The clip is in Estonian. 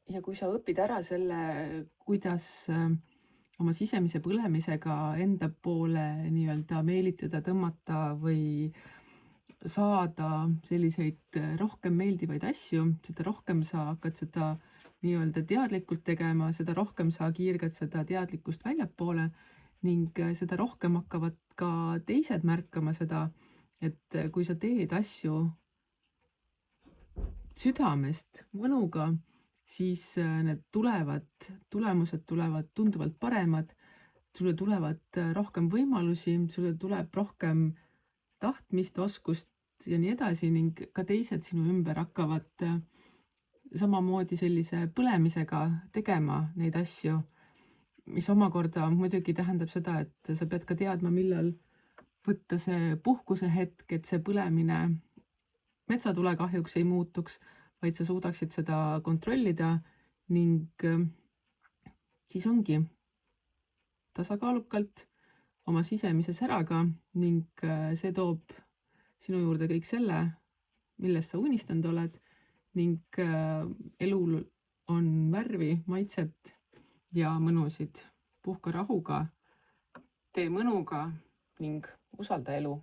Ja kui sa õpid ära selle, kuidas oma sisemise põlemisega enda poole nii-öelda meelitada, tõmmata või saada selliseid rohkem meeldivaid asju, seda rohkem sa hakkad seda nii-öelda teadlikult tegema, seda rohkem sa kiirgad seda teadlikkust väljapoole ning seda rohkem hakkavad ka teised märkama seda, et kui sa teed asju südamest, mõnuga, siis need tulemused tulevad tunduvalt paremad, sulle tulevad rohkem võimalusi, sulle tuleb rohkem tahtmist, oskust ja nii edasi ning ka teised sinu ümber hakkavad samamoodi sellise põlemisega tegema neid asju, mis omakorda muidugi tähendab seda, et sa pead ka teadma, millal võtta see puhkuse hetk, et see põlemine metsatule kahjuks ei muutuks, vaid sa suudaksid seda kontrollida ning siis ongi tasakaalukalt oma sisemise säraga ning see toob sinu juurde kõik selle, millest sa unistanud oled ning elul on värvi, maitset ja mõnusid. Puhka rahuga, tee mõnuga ning usalda elu.